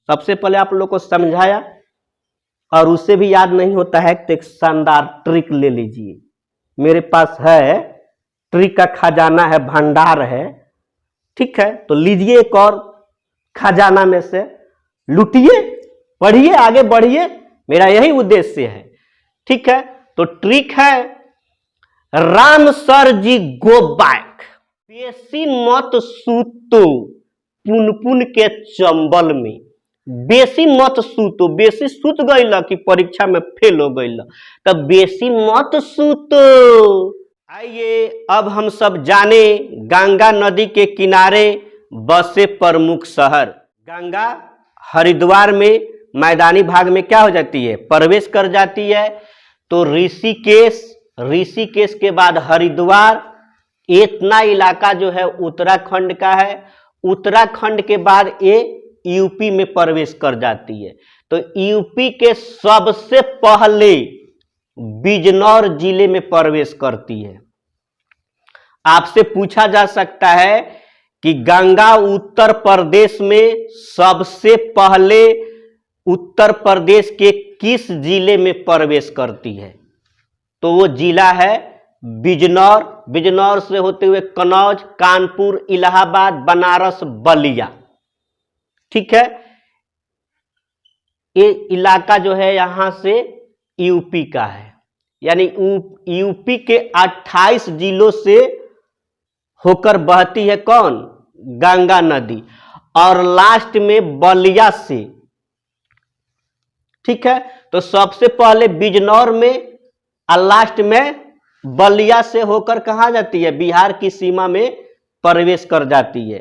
सबसे पहले आप लोग को समझाया, और उससे भी याद नहीं होता है तो एक शानदार ट्रिक ले लीजिए। मेरे पास है, ट्रिक का खजाना है, भंडार है, ठीक है, तो लीजिए एक और खजाना में से, लूटिए, पढ़िए, आगे बढ़िए, मेरा यही उद्देश्य है, ठीक है। तो ट्रिक है, राम सर जी गो बैक, बेसी मत सूतो पुन पुन के चंबल में, बेसी मत सूतो, बेसी सूत गई कि परीक्षा में फेल हो गई, तब बेसी मत सूतो। आइए अब हम सब जाने गंगा नदी के किनारे बसे प्रमुख शहर। गंगा हरिद्वार में मैदानी भाग में क्या हो जाती है, प्रवेश कर जाती है। तो ऋषिकेश, ऋषिकेश के बाद हरिद्वार, इतना इलाका जो है उत्तराखंड का है। उत्तराखंड के बाद ये यूपी में प्रवेश कर जाती है। तो यूपी के सबसे पहले बिजनौर जिले में प्रवेश करती है। आपसे पूछा जा सकता है कि गंगा उत्तर प्रदेश में सबसे पहले उत्तर प्रदेश के किस जिले में प्रवेश करती है, तो वो जिला है बिजनौर। बिजनौर से होते हुए कन्नौज, कानपुर, इलाहाबाद, बनारस, बलिया, ठीक है। ये इलाका जो है यहां से यूपी का है, यानी यूपी के 28 जिलों से होकर बहती है कौन, गंगा नदी, और लास्ट में बलिया से, ठीक है। तो सबसे पहले बिजनौर में और लास्ट में बलिया से होकर कहां जाती है, बिहार की सीमा में प्रवेश कर जाती है,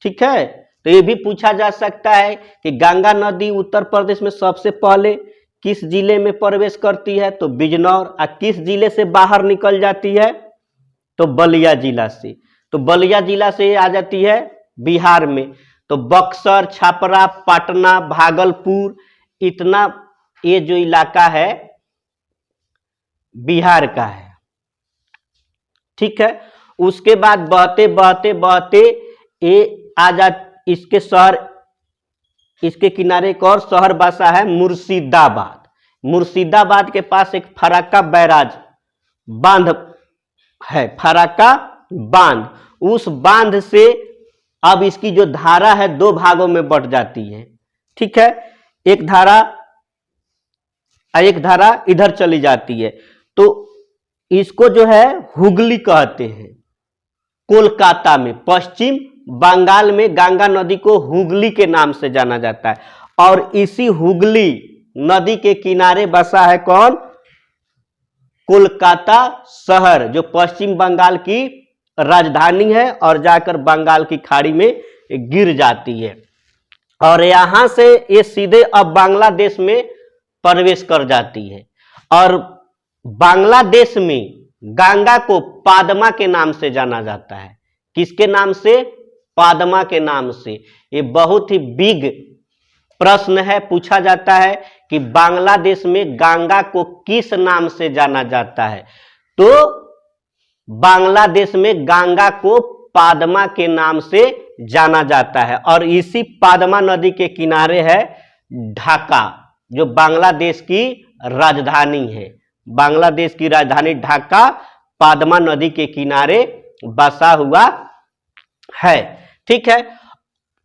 ठीक है। तो ये भी पूछा जा सकता है कि गंगा नदी उत्तर प्रदेश में सबसे पहले किस जिले में प्रवेश करती है, तो बिजनौर, और किस जिले से बाहर निकल जाती है, तो बलिया जिला से। तो बलिया जिला से आ जाती है बिहार में। तो बक्सर, छपरा, पटना, भागलपुर, इतना ये जो इलाका है बिहार का है, ठीक है। उसके बाद बहते बहते बहते ये आ जा, इसके शहर, इसके किनारे एक और शहर बसा है मुर्शिदाबाद। मुर्शिदाबाद के पास एक फराक्का बैराज बांध है, फराक्का बांध। उस बांध से अब इसकी जो धारा है दो भागों में बट जाती है, ठीक है। एक धारा इधर चली जाती है, तो इसको जो है हुगली कहते हैं। कोलकाता में, पश्चिम बंगाल में गंगा नदी को हुगली के नाम से जाना जाता है, और इसी हुगली नदी के किनारे बसा है कौन, कोलकाता शहर, जो पश्चिम बंगाल की राजधानी है और जाकर बंगाल की खाड़ी में गिर जाती है। और यहां से ये सीधे अब बांग्लादेश में प्रवेश कर जाती है। और बांग्लादेश में गंगा को पादमा के नाम से जाना जाता है। किसके नाम से, पादमा के नाम से। ये बहुत ही बिग प्रश्न है, पूछा जाता है कि बांग्लादेश में गंगा को किस नाम से जाना जाता है, तो बांग्लादेश में गंगा को पादमा के नाम से जाना जाता है। और इसी पादमा नदी के किनारे है ढाका, जो बांग्लादेश की राजधानी है। बांग्लादेश की राजधानी ढाका पादमा नदी के किनारे बसा हुआ है, ठीक है।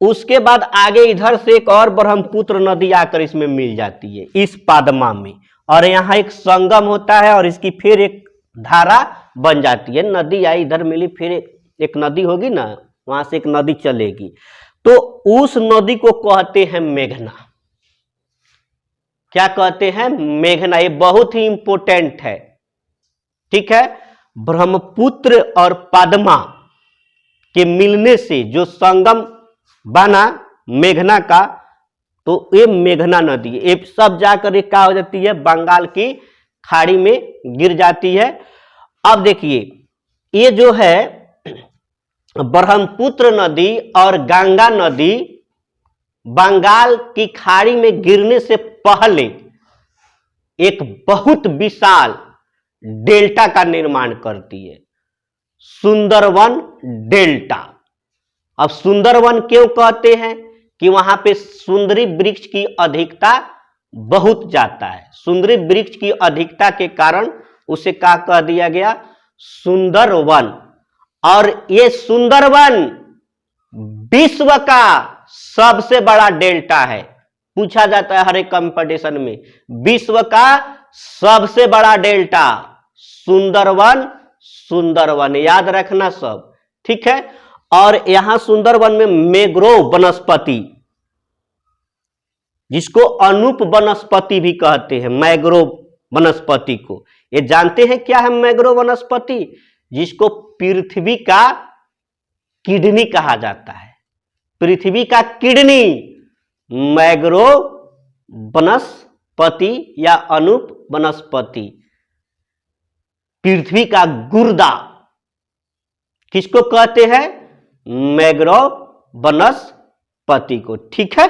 उसके बाद आगे इधर से एक और ब्रह्मपुत्र नदी आकर इसमें मिल जाती है, इस पादमा में, और यहाँ एक संगम होता है और इसकी फिर एक धारा बन जाती है। नदी आई इधर मिली, फिर एक नदी होगी ना, वहां से एक नदी चलेगी, तो उस नदी को कहते हैं मेघना। क्या कहते हैं, मेघना। ये बहुत ही इंपॉर्टेंट है, ठीक है। ब्रह्मपुत्र और पद्मा के मिलने से जो संगम बना मेघना का, तो ये मेघना नदी, ये सब जाकर ये क्या हो जाती है, बंगाल की खाड़ी में गिर जाती है। अब देखिए, ये जो है ब्रह्मपुत्र नदी और गंगा नदी बंगाल की खाड़ी में गिरने से पहले एक बहुत विशाल डेल्टा का निर्माण करती है, सुंदरवन डेल्टा। अब सुंदरवन क्यों कहते हैं, कि वहां पे सुंदरी वृक्ष की अधिकता बहुत जाता है। सुंदरी वृक्ष की अधिकता के कारण उसे क्या कह दिया गया? सुंदर वन। और ये सुंदर वन विश्व का सबसे बड़ा डेल्टा है। पूछा जाता है हर एक कंपटीशन में, विश्व का सबसे बड़ा डेल्टा सुंदरवन, सुंदरवन याद रखना सब, ठीक है। और यहां सुंदरवन में मैंग्रोव वनस्पति, जिसको अनूप वनस्पति भी कहते हैं, मैंग्रोव वनस्पति को, ये जानते हैं क्या है मैंग्रोव वनस्पति? जिसको पृथ्वी का किडनी कहा जाता है। पृथ्वी का किडनी मैंग्रोव वनस्पति या अनूप वनस्पति। पृथ्वी का गुर्दा किसको कहते हैं? मैंग्रोव वनस्पति को, ठीक है।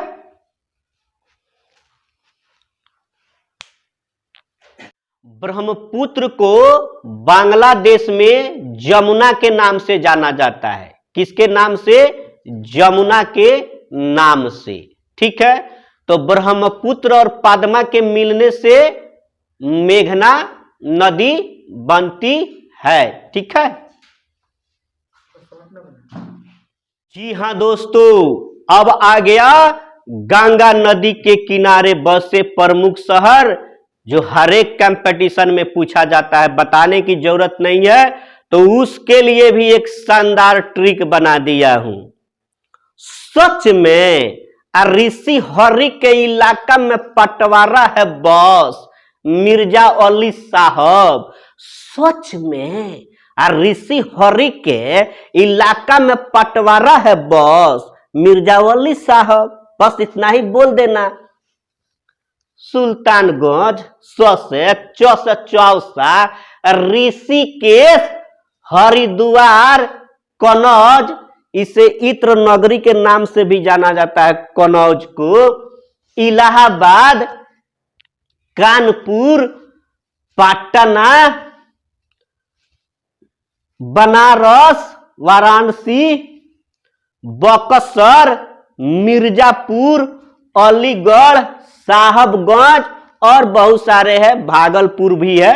ब्रह्मपुत्र को बांग्लादेश में जमुना के नाम से जाना जाता है। किसके नाम से? जमुना के नाम से, ठीक है। तो ब्रह्मपुत्र और पद्मा के मिलने से मेघना नदी बनती है, ठीक है। जी हां दोस्तों, अब आ गया गंगा नदी के किनारे बसे प्रमुख शहर, जो हर एक कंपटीशन में पूछा जाता है, बताने की जरूरत नहीं है। तो उसके लिए भी एक शानदार ट्रिक बना दिया हूं। सच में ऋषि हरि के इलाका में पटवारा है बस मिर्जा अली साहब। सच में ऋषि हरि के इलाका में पटवारा है बस मिर्जा अली साहब। बस इतना ही बोल देना। सुल्तानगंज, ससे, चौसा, चौसा, ऋषिकेश, हरिद्वार, कनौज, इसे इत्र नगरी के नाम से भी जाना जाता है कनौज को, इलाहाबाद, कानपुर, पटना, बनारस, वाराणसी, बक्सर, मिर्जापुर, अलीगढ़, साहबगंज और बहुत सारे हैं, भागलपुर भी है,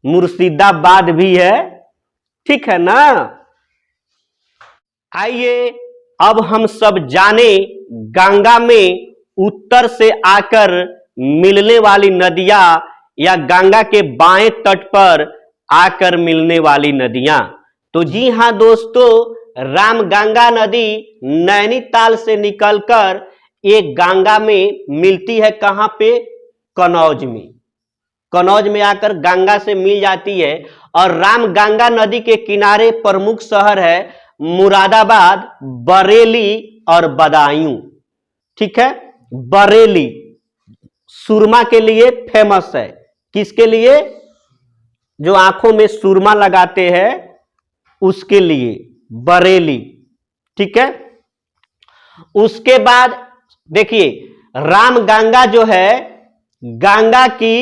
मुर्शिदाबाद भी है, ठीक है ना। आइए अब हम सब जाने गंगा में उत्तर से आकर मिलने वाली नदियां या गंगा के बाएं तट पर आकर मिलने वाली नदियां। तो जी हां दोस्तों, रामगंगा नदी नैनीताल से निकलकर एक गंगा में मिलती है। कहां पे? कनौज में। कनौज में आकर गंगा से मिल जाती है। और रामगंगा नदी के किनारे प्रमुख शहर है मुरादाबाद, बरेली और बदायूं, ठीक है। बरेली सुरमा के लिए फेमस है। किसके लिए? जो आंखों में सुरमा लगाते हैं उसके लिए बरेली, ठीक है। उसके बाद देखिए, रामगंगा जो है गंगा की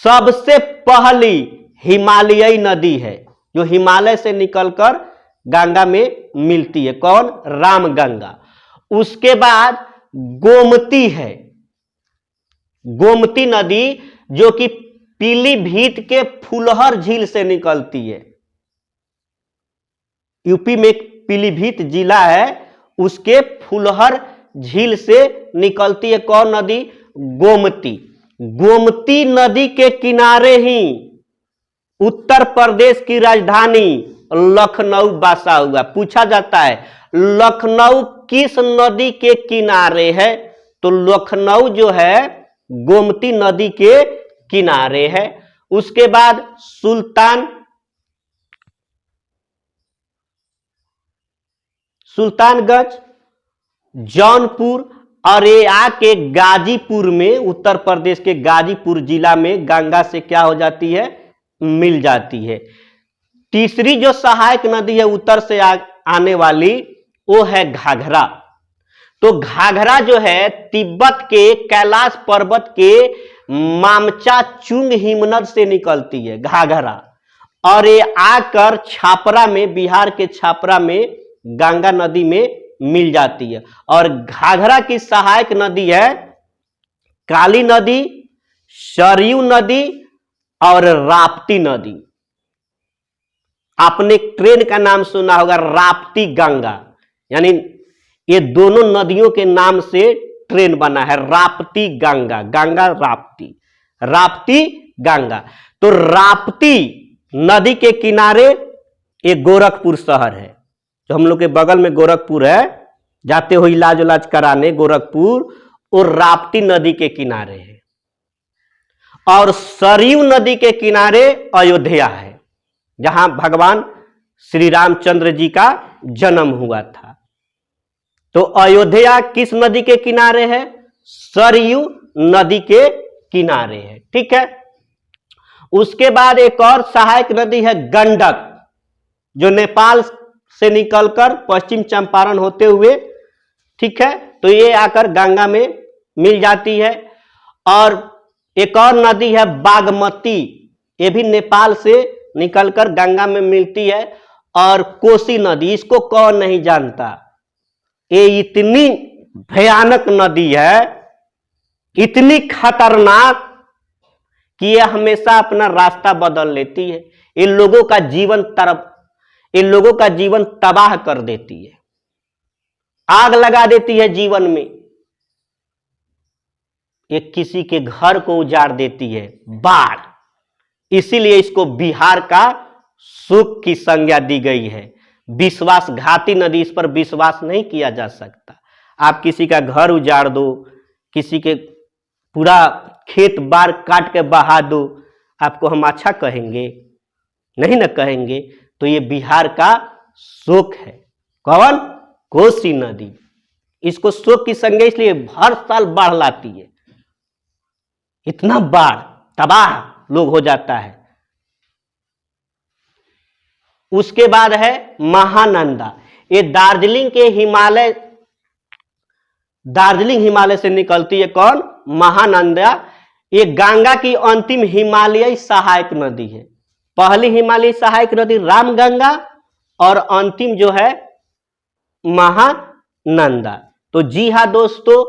सबसे पहली हिमालयी नदी है, जो हिमालय से निकलकर गंगा में मिलती है। कौन? रामगंगा। उसके बाद गोमती है, गोमती नदी, जो कि पीलीभीत के फुलहर झील से निकलती है। यूपी में पीलीभीत जिला है, उसके फुलहर झील से निकलती है। कौन नदी? गोमती। गोमती नदी के किनारे ही उत्तर प्रदेश की राजधानी लखनऊ बसा हुआ। पूछा जाता है लखनऊ किस नदी के किनारे है? तो लखनऊ जो है गोमती नदी के किनारे है। उसके बाद सुल्तानगंज, जौनपुर और ये आके गाजीपुर में, उत्तर प्रदेश के गाजीपुर जिला में गंगा से क्या हो जाती है? मिल जाती है। तीसरी जो सहायक नदी है उत्तर से आने वाली, वो है घाघरा। तो घाघरा जो है तिब्बत के कैलाश पर्वत के मामचा चुंग हिमनद से निकलती है घाघरा, और ये आकर छापरा में, बिहार के छापरा में गंगा नदी में मिल जाती है। और घाघरा की सहायक नदी है काली नदी, सरयू नदी और राप्ती नदी। आपने ट्रेन का नाम सुना होगा राप्ती गंगा, यानी ये दोनों नदियों के नाम से ट्रेन बना है, राप्ती गंगा, गंगा राप्ती, राप्ती गंगा। तो राप्ती नदी के किनारे एक गोरखपुर शहर है, जो हम लोग के बगल में गोरखपुर है, जाते हो इलाज उलाज कराने गोरखपुर, और राप्ती नदी के किनारे है। और सरयू नदी के किनारे अयोध्या है, जहां भगवान श्री रामचंद्र जी का जन्म हुआ था। तो अयोध्या किस नदी के किनारे है? सरयू नदी के किनारे है। ठीक है। उसके बाद एक और सहायक नदी है गंडक, जो नेपाल से निकलकर पश्चिम चंपारण होते हुए, ठीक है, तो ये आकर गंगा में मिल जाती है। और एक और नदी है बागमती, ये भी नेपाल से निकलकर गंगा में मिलती है। और कोसी नदी, इसको कौन नहीं जानता, ये इतनी भयानक नदी है, इतनी खतरनाक कि ये हमेशा अपना रास्ता बदल लेती है। इन लोगों का जीवन तबाह कर देती है, आग लगा देती है जीवन में, ये किसी के घर को उजाड़ देती है बाढ़। इसीलिए इसको बिहार का सुख की संज्ञा दी गई है। विश्वासघाती नदी, इस पर विश्वास नहीं किया जा सकता। आप किसी का घर उजाड़ दो, किसी के पूरा खेत बार काट के बहा दो, आपको हम अच्छा कहेंगे? नहीं ना कहेंगे। तो ये बिहार का शोक है। कौन? कोसी नदी। इसको शोक की संज्ञा इसलिए हर साल बाढ़ लाती है, इतना बाढ़ तबाह लोग हो जाता है। उसके बाद है महानंदा, ये दार्जिलिंग हिमालय से निकलती है। कौन? महानंदा। ये गंगा की अंतिम हिमालयी सहायक नदी है। पहली हिमालयी सहायक नदी रामगंगा और अंतिम जो है महानंदा। तो जी हाँ दोस्तों,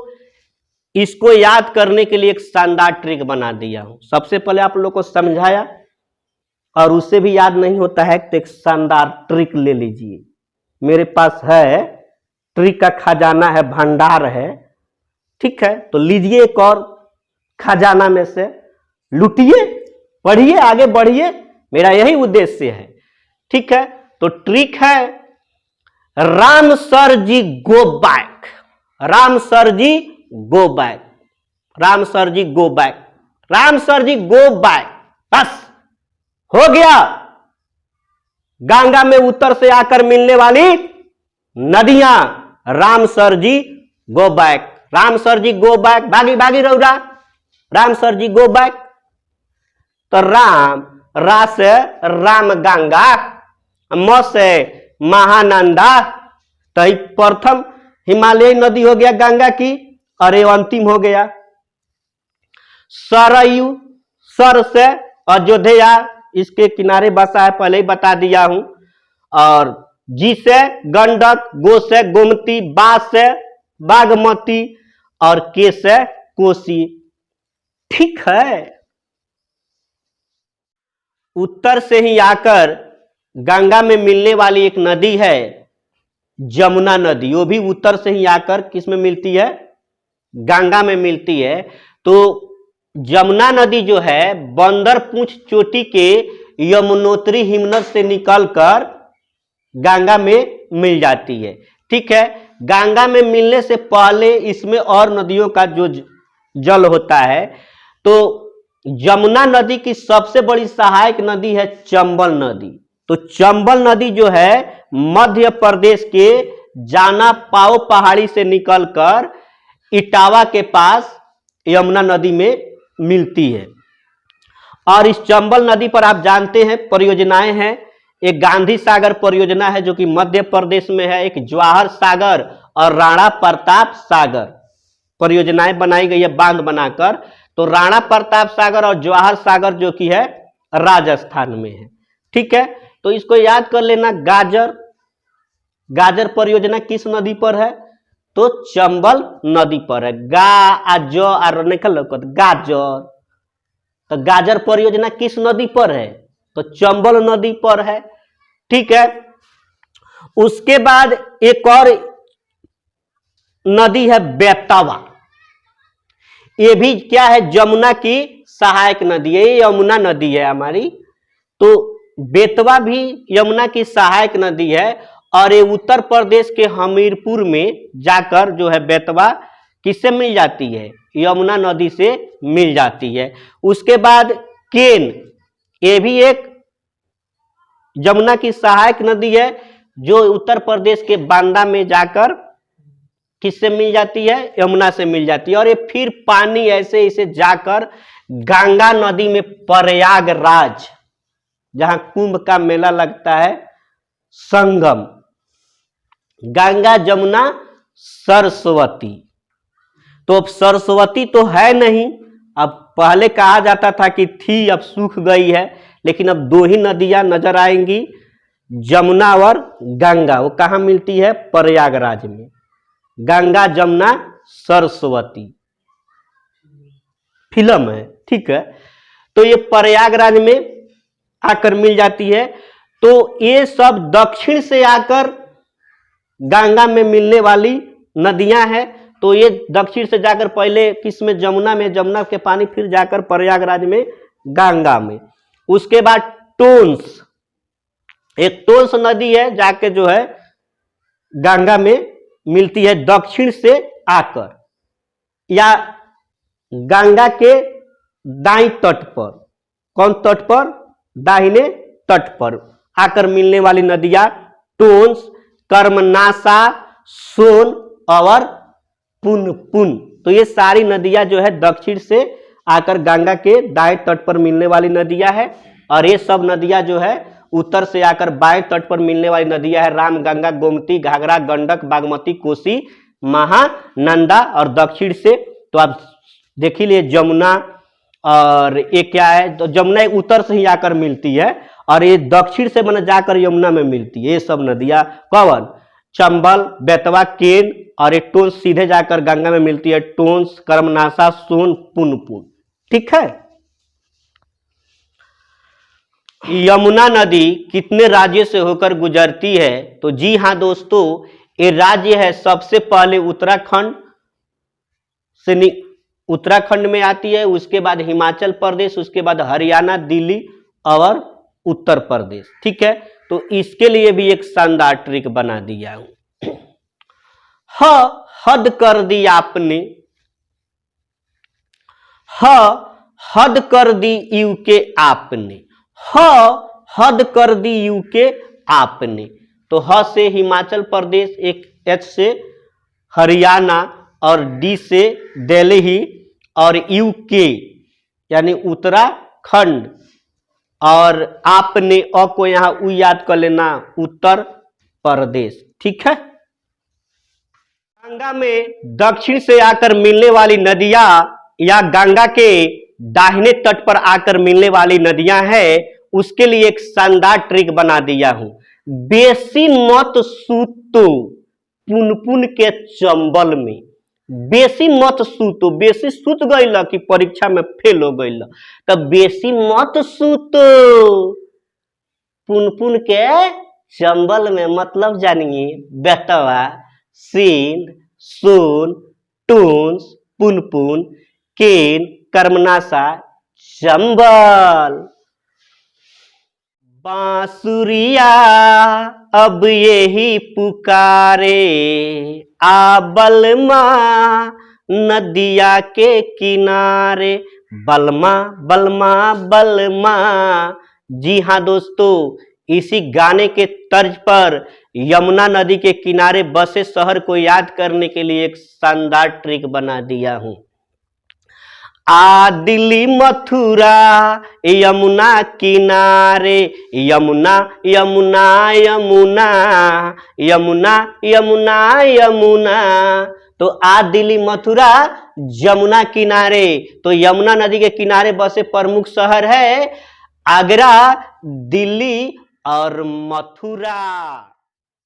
इसको याद करने के लिए एक शानदार ट्रिक बना दिया हूं। सबसे पहले आप लोग को समझाया, और उससे भी याद नहीं होता है तो एक शानदार ट्रिक ले लीजिए। मेरे पास है, ट्रिक का खजाना है, भंडार है। ठीक है, तो लीजिए एक और खजाना में से, लूटिए, पढ़िए, आगे बढ़िए, मेरा यही उद्देश्य है। ठीक है, तो ट्रिक है राम सर जी गो बैक, राम सर जी गो बैक, राम सर जी गो बैक, राम सर जी गो बैक। बस हो गया। गंगा में उत्तर से आकर मिलने वाली नदियां, राम सर जी गो बैक, राम सर जी गो बैक, भागी भागी रौरा, राम सर जी गो बैक। तो राम, रा से राम गंगा, म से महानंदा, तो प्रथम हिमालयी नदी हो गया गंगा की, और ये अंतिम हो गया सरयू, सर से अयोध्या इसके किनारे बसा है, पहले ही बता दिया हूं। और जी से गंडक, गो से गोमती, बा से बागमती और के से कोसी। ठीक है। उत्तर से ही आकर गंगा में मिलने वाली एक नदी है जमुना नदी, वो भी उत्तर से ही आकर किस में मिलती है? गंगा में मिलती है। तो जमुना नदी जो है बंदर पूंछ चोटी के यमुनोत्री हिमनद से निकलकर गंगा में मिल जाती है। ठीक है, गंगा में मिलने से पहले इसमें और नदियों का जो जल होता है। तो जमुना नदी की सबसे बड़ी सहायक नदी है चंबल नदी। तो चंबल नदी जो है मध्य प्रदेश के जाना पाओ पहाड़ी से निकलकर इटावा के पास यमुना नदी में मिलती है। और इस चंबल नदी पर आप जानते हैं परियोजनाएं हैं। एक गांधी सागर परियोजना है जो कि मध्य प्रदेश में है, एक जवाहर सागर और राणा प्रताप सागर परियोजनाएं बनाई गई है बांध बनाकर। तो राणा प्रताप सागर और जवाहर सागर जो कि है राजस्थान में है। ठीक है, तो इसको याद कर लेना, गाजर गाजर परियोजना किस नदी पर है? तो चंबल नदी पर है। गा आ जो आ निकल गाजर। तो गाजर परियोजना किस नदी पर है? तो चंबल नदी पर है। ठीक है। उसके बाद एक और नदी है बेतवा। ये भी क्या है? जमुना की सहायक नदी है। ये यमुना नदी है हमारी। तो बेतवा भी यमुना की सहायक नदी है और ये उत्तर प्रदेश के हमीरपुर में जाकर जो है बेतवा किससे मिल जाती है? यमुना नदी से मिल जाती है। उसके बाद केन, ये भी एक यमुना की सहायक नदी है जो उत्तर प्रदेश के बांदा में जाकर किससे मिल जाती है? यमुना से मिल जाती है। और ये फिर पानी ऐसे इसे जाकर गंगा नदी में प्रयागराज, जहां कुंभ का मेला लगता है, संगम, गंगा जमुना सरस्वती। तो अब सरस्वती तो है नहीं, अब पहले कहा जाता था कि थी, अब सूख गई है, लेकिन अब दो ही नदियां नजर आएंगी, जमुना और गंगा। वो कहां मिलती है? प्रयागराज में। गंगा जमुना सरस्वती फिल्म है। ठीक है। तो ये प्रयागराज में आकर मिल जाती है। तो ये सब दक्षिण से आकर गंगा में मिलने वाली नदियां हैं। तो ये दक्षिण से जाकर पहले किसमें? जमुना में, जमुना के पानी फिर जाकर प्रयागराज में, गंगा में। उसके बाद टोंस, एक टोंस नदी है जाके जो है गंगा में मिलती है दक्षिण से आकर, या गंगा के दाईं तट पर। कौन तट पर? दाहिने तट पर आकर मिलने वाली नदियां टोंस, कर्मनाशा, सोन और पुनपुन। तो ये सारी नदियां जो है दक्षिण से आकर गंगा के दाएं तट पर मिलने वाली नदियां है। और ये सब नदियां जो है उत्तर से आकर बाएं तट पर मिलने वाली नदियां है राम, गंगा, गोमती, घाघरा, गंडक, बागमती, कोसी, महानंदा। और दक्षिण से तो आप देख ही लिए जमुना, और ये क्या है? तो जमुना उत्तर से ही आकर मिलती है और ये दक्षिण से बना जाकर यमुना में मिलती है। ये सब नदियां कौन? चंबल, बेतवा, केन, और ये टोंस सीधे जाकर गंगा में मिलती है, टोंस, कर्मनाशा, सोन, पुनपुन। ठीक है। यमुना नदी कितने राज्यों से होकर गुजरती है? तो जी हां दोस्तों, ये राज्य है सबसे पहले उत्तराखंड से, उत्तराखंड में आती है, उसके बाद हिमाचल प्रदेश, उसके बाद हरियाणा, दिल्ली और उत्तर प्रदेश। ठीक है। तो इसके लिए भी एक शानदार ट्रिक बना दिया हूं। हद कर दी आपने, हद कर दी यू के आपने, हद कर दी यू के आपने। तो ह से हिमाचल प्रदेश, एक एच से हरियाणा, और डी से दिल्ली, और यूके यानी उत्तराखंड, और आपने अ को यहां उ याद कर लेना, उत्तर प्रदेश। ठीक है। गंगा में दक्षिण से आकर मिलने वाली नदियां या गंगा के दाहिने तट पर आकर मिलने वाली नदियां हैं, उसके लिए एक शानदार ट्रिक बना दिया हूं। बेसी मत सूतो पुनपुन के चंबल में, बेसी मत सूतो। बेसी सूत गईल कि परीक्षा में फेल हो गईल, तब बेसी मत सूतो पुनपुन के चंबल में। मतलब जानिए बेतवा, सींध, सोन, टोंस, पुनपुन, केन, कर्मनाशा, चंबल। बांसुरिया अब यही पुकारे, आ बलमा नदिया के किनारे। बलमा बलमा बलमा। जी हां दोस्तों, इसी गाने के तर्ज पर यमुना नदी के किनारे बसे शहर को याद करने के लिए एक शानदार ट्रिक बना दिया हूं। आ दिल्ली मथुरा यमुना किनारे, यमुना यमुना यमुना, यमुना यमुना यमुना। तो आ दिल्ली मथुरा यमुना किनारे। तो यमुना नदी के किनारे बसे प्रमुख शहर है आगरा, दिल्ली और मथुरा।